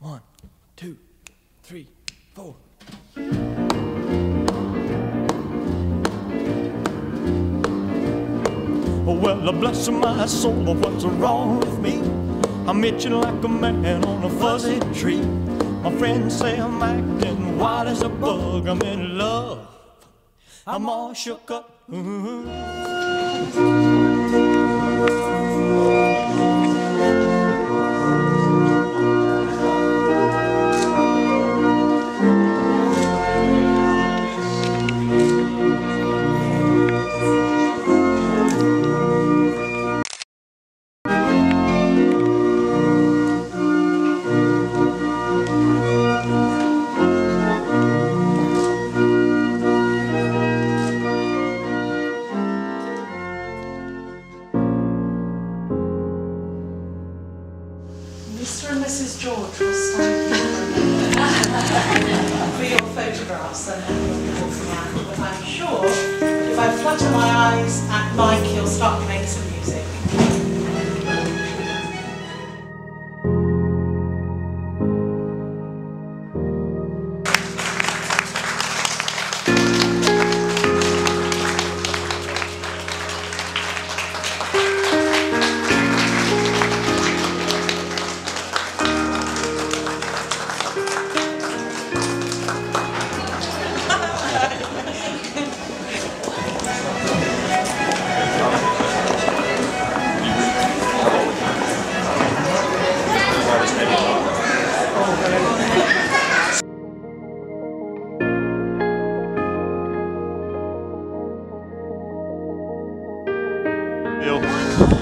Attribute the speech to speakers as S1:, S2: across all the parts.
S1: 1, 2, 3, 4. Well, bless my soul, what's wrong with me? I'm itching like a man on a fuzzy tree. My friends say I'm acting wild as a bug. I'm in love, I'm all shook up.
S2: Mr. and Mrs. George will stand for your photographs and then we'll walk around. But I'm sure if I flutter my eyes at Mike, he'll start playing some music.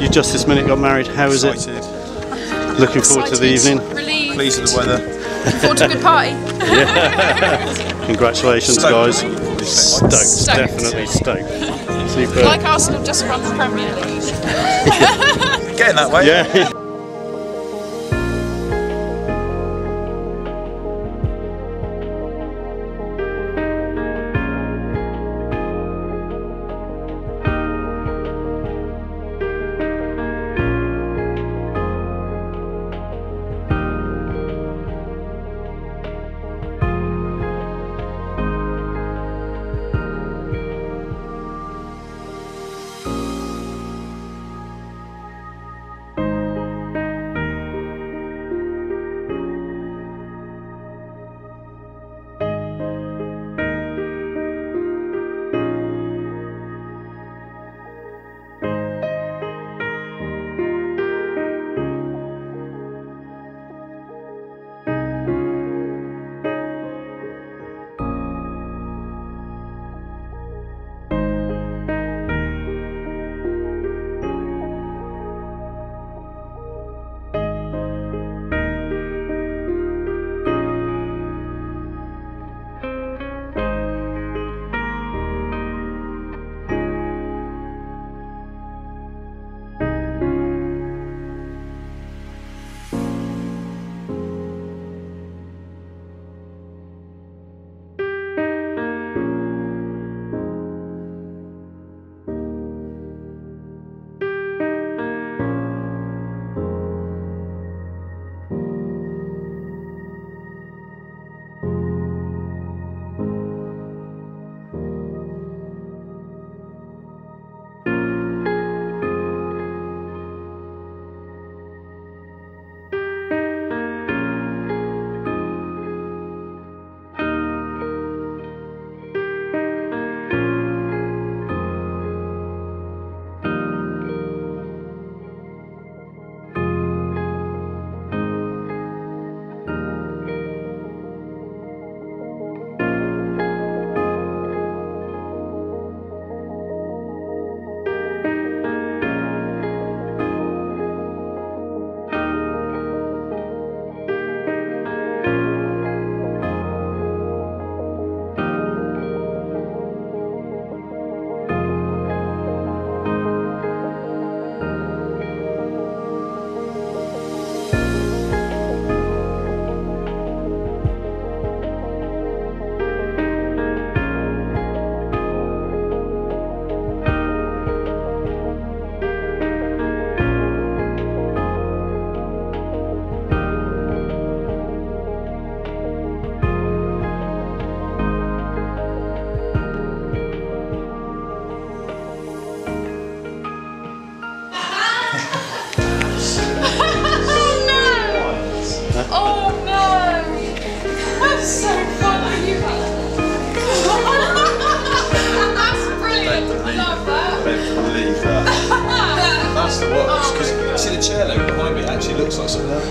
S3: You just this minute got married. How is it? Looking forward to the evening.
S4: Relieved.
S5: Pleased with the weather.
S4: Looking forward to a good party.
S3: Yeah. Congratulations, guys. Stoked. Definitely stoked. Super.
S4: Like Arsenal just won the Premier League.
S5: Getting that way.
S3: Yeah.
S5: that's the worst, because you see the chair load behind me, it actually looks like something else.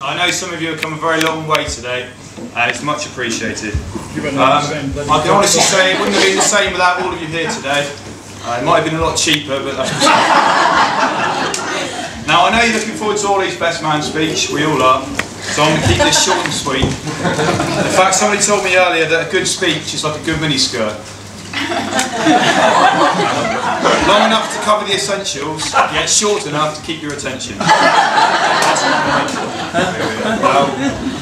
S6: I know some of you have come a very long way today, and it's much appreciated. I can honestly say it wouldn't have been the same without all of you here today. It might have been a lot cheaper, but that's Now I know you're looking forward to Ollie's best man speech, we all are, so I'm going to keep this short and sweet. In fact, somebody told me earlier that a good speech is like a good miniskirt. Long enough to cover the essentials, yet short enough to keep your attention.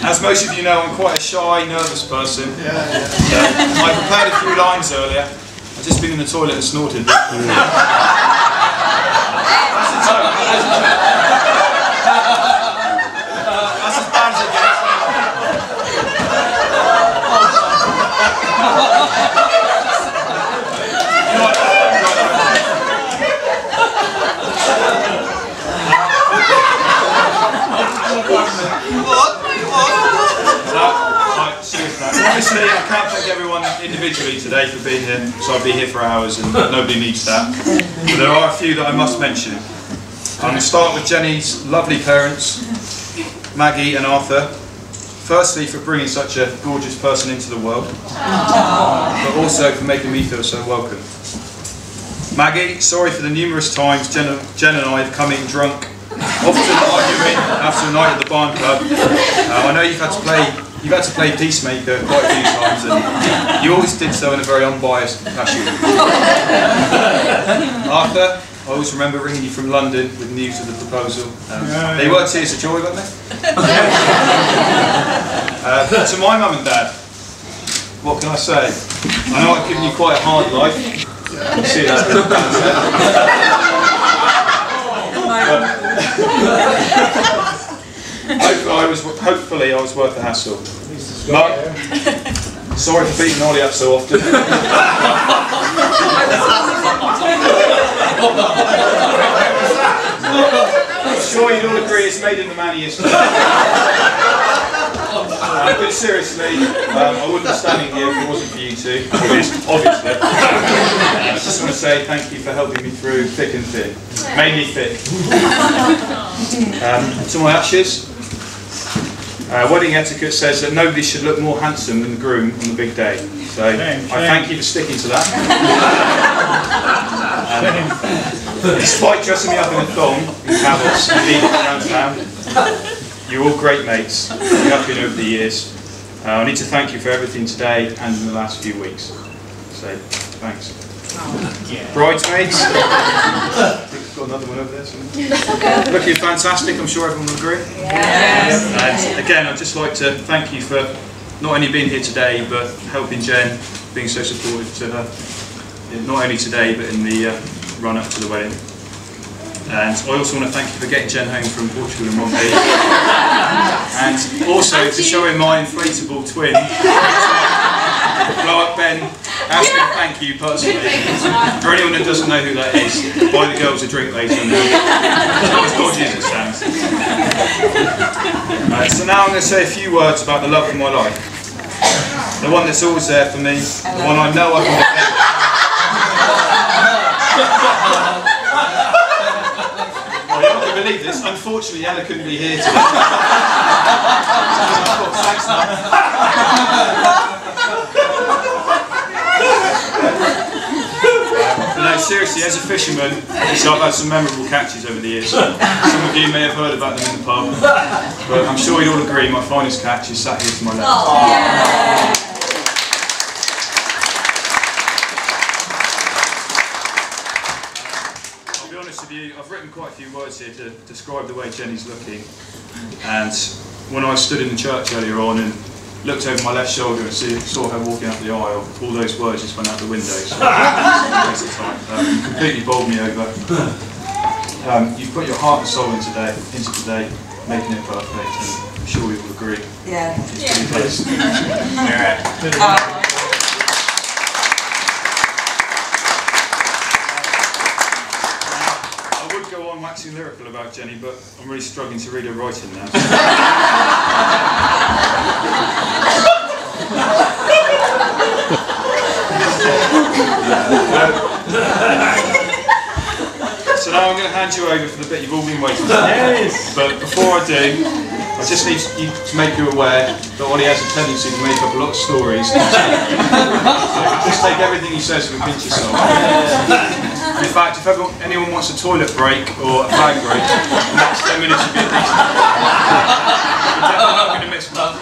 S6: As most of you know, I'm quite a shy, nervous person. I prepared a few lines earlier. I've just been in the toilet and snorted. That's as bad as it gets. Obviously, I can't thank everyone individually today for being here, so I'll be here for hours and nobody needs that. But there are a few that I must mention. I'm going to start with Jenny's lovely parents, Maggie and Arthur. Firstly, for bringing such a gorgeous person into the world, but also for making me feel so welcome. Maggie, sorry for the numerous times Jen and I have come in drunk, often arguing after a night at the barn club. I know you've had to play peacemaker quite a few times, and you always did so in a very unbiased fashion. Arthur, I always remember ringing you from London with news of the proposal. They were tears of joy, weren't they? To my mum and dad, what can I say? I know I've given you quite a hard life. You see that? Hopefully I was worth the hassle. Mum, sorry for beating Ollie up so often. I'm sure you'd all agree it's made in the man he is. But seriously, I wouldn't be standing here if it wasn't for you two, obviously. I just want to say thank you for helping me through thick and thin. Mainly thick. To my ashes, wedding etiquette says that nobody should look more handsome than the groom on the big day. So I thank you for sticking to that. Despite dressing me up in a thong and carrots and leading around town, you're all great mates. You have been over the years. I need to thank you for everything today and in the last few weeks. So, thanks. Bridesmaids. Got another one over there. Looking fantastic, I'm sure everyone will agree. Yes. And again, I'd just like to thank you for not only being here today, but helping Jen, being so supportive to her, not only today, but in the run-up to the wedding. And I also want to thank you for getting Jen home from Portugal in one piece. And also for showing my inflatable twin, blow up Ben, Asking thank you personally. For anyone that doesn't know who that is, buy the girls a drink later and it's not as dodgy as it sounds. So now I'm going to say a few words about the love of my life. The one that's always there for me, the one I know I can depend on. Well, you're not going to believe this, unfortunately Ella couldn't be here today. Thanks, no, seriously, as a fisherman, so I've had some memorable catches over the years. Some of you may have heard about them in the pub, but I'm sure you'd all agree my finest catch is sat here to my left. Oh, yeah. I'll be honest with you, I've written quite a few words here to describe the way Jenny's looking, and when I stood in the church earlier on and looked over my left shoulder and saw her walking up the aisle, all those words just went out the window, so waste of time. Completely bowled me over. You've put your heart and soul into today, making it perfect, and I'm sure we will agree.
S7: Yeah.
S6: It's pretty close. I would go on waxing lyrical about Jenny, but I'm really struggling to read her writing now. So now I'm going to hand you over for the bit you've all been waiting for. Yes. But before I do, I just need you to make you aware that Ollie has a tendency to make up a lot of stories. So just take everything he says with a pinch of salt. In fact, if anyone wants a toilet break or a bag break, the next 10 minutes should be at least. We're definitely not going to miss one.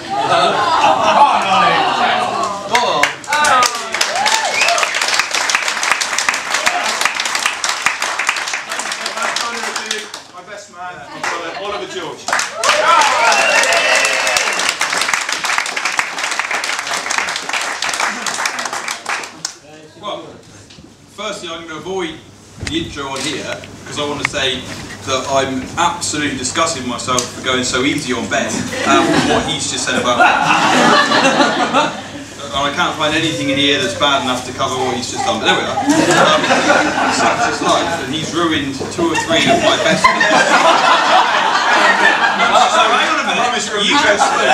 S6: My best man, my brother, Oliver George.
S8: Well, firstly, I'm going to avoid the intro on here because I want to say that I'm absolutely disgusting with myself for going so easy on Ben from what he's just said about me. And I can't find anything in here that's bad enough to cover what he's just done, but there we are. Such is life, and he's ruined 2 or 3 of my best. So hang on a minute, you go slow.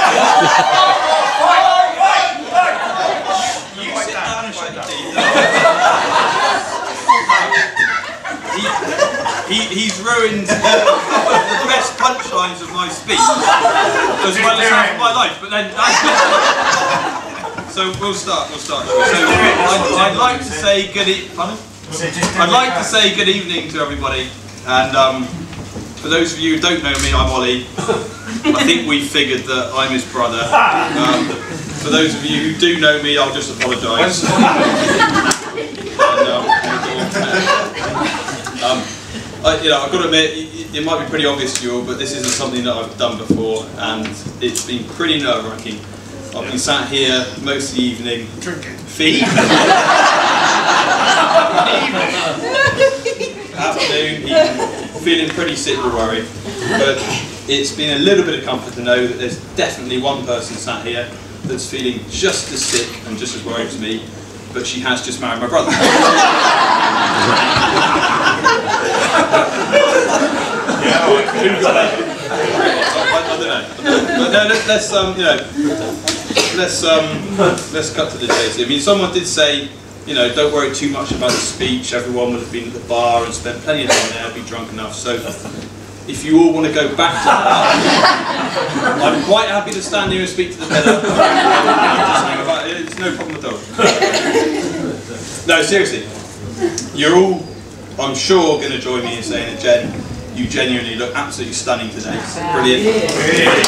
S8: You sit down and shut your teeth. He's ruined the best punchlines of my speech, as well as half of my life, but then... So we'll start. So I'd like to say good evening to everybody, and for those of you who don't know me, I'm Ollie. I think we figured that I'm his brother. For those of you who do know me, I'll just apologise. I've got to admit, it might be pretty obvious to you all, but this isn't something that I've done before, and it's been pretty nerve-wracking. I've been sat here most of the evening, feeding. Afternoon, feeling pretty sick with worry. But it's been a little bit of comfort to know that there's definitely one person sat here that's feeling just as sick and just as worried as me, but she has just married my brother. I don't know. But no, let's cut to the chase. I mean, someone did say, don't worry too much about the speech. Everyone would have been at the bar and spent plenty of time there, be drunk enough. So, if you all want to go back to that, I'm quite happy to stand here and speak to the pedal. It's no problem at all. No, seriously, you're all, I'm sure, going to join me in saying that Jen, you genuinely look absolutely stunning today. Brilliant. Yeah.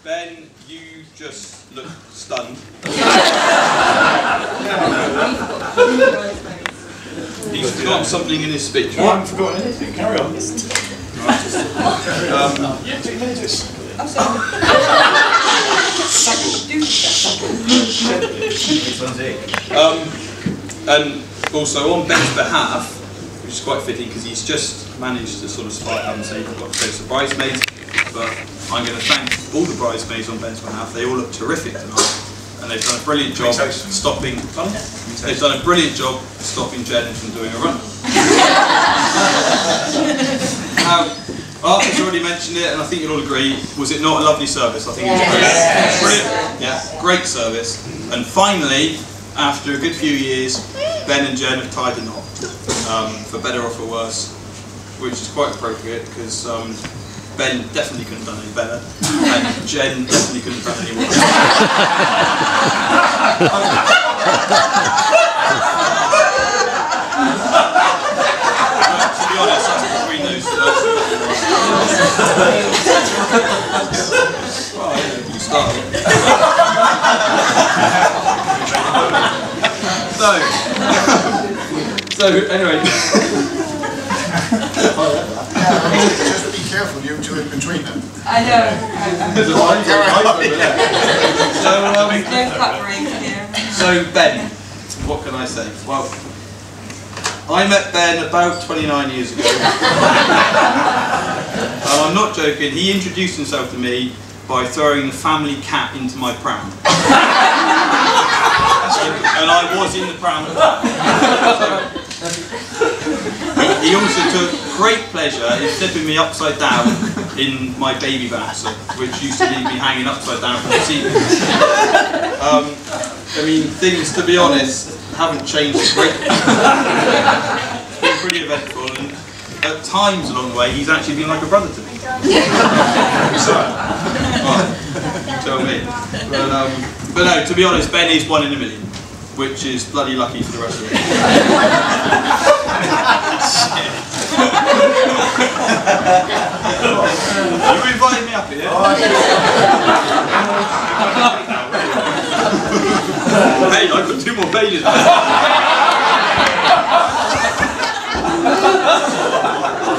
S8: Ben, you just look stunned. He's forgotten something in his speech.
S1: I haven't forgotten anything, carry on.
S8: And also on Ben's behalf, which is quite fitting because he's just managed to sort of spite out and say, I've got to say surprise mate, but I'm going to thank all the bridesmaids on Ben's behalf. They all look terrific tonight, and they've done a brilliant job stopping. They've done a brilliant job stopping Jen from doing a run. Arthur's already mentioned it, and I think you'll all agree. Was it not a lovely service? I think it was brilliant. Yeah, great service. And finally, after a good few years, Ben and Jen have tied a knot, for better or for worse, which is quite appropriate because Ben definitely couldn't have done any better, and Jen definitely couldn't have done any worse. To be honest, that's between those two. Well, you started. So anyway.
S7: Just be careful, you two in between them.
S9: I know.
S8: There's a line over there. So Ben, what can I say? Well, I met Ben about 29 years ago. I'm not joking, he introduced himself to me by throwing the family cat into my pram. And I was in the pram at that. He also took great pleasure in flipping me upside down in my baby bouncer, which used to leave me hanging upside down from the ceiling. I mean, things, to be honest, haven't changed greatly. It's been pretty eventful, and at times along the way, he's actually been like a brother to me. Well, tell me. But no, to be honest, Ben is 1 in a million, which is bloody lucky for the rest of us. You invited me up here? Hey, I've got 2 more pages.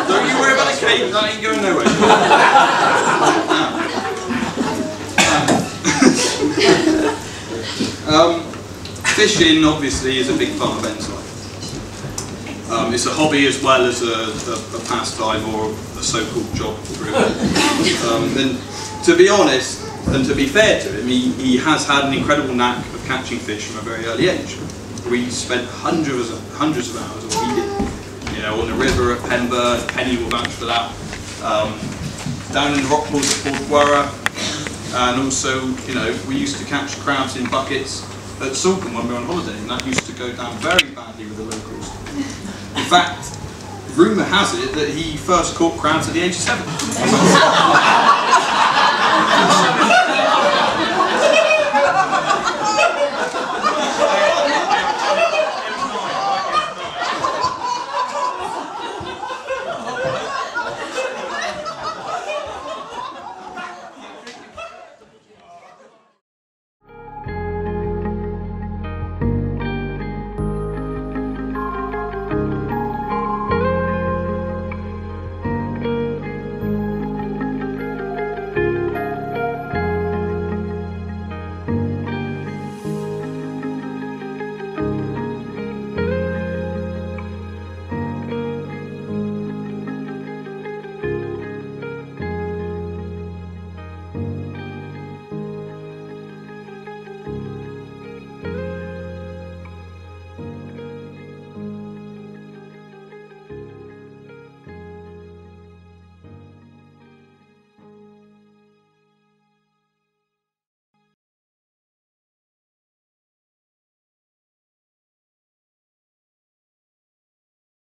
S8: Don't you worry about the cake, that ain't going nowhere. Fishing, obviously, is a big part of Ben's life. It's a hobby as well as a pastime or a so-called job, really. And to be honest, and to be fair to him, he has had an incredible knack of catching fish from a very early age. We spent hundreds of hours, or he did, you know, on the river at Penburn. Penny will vouch for that. Down in the rock pools at Port Guara, and also, you know, we used to catch crabs in buckets at Salcombe when we were on holiday, and that used to go down very badly with the locals. In fact, rumour has it that he first caught crabs at the age of 7.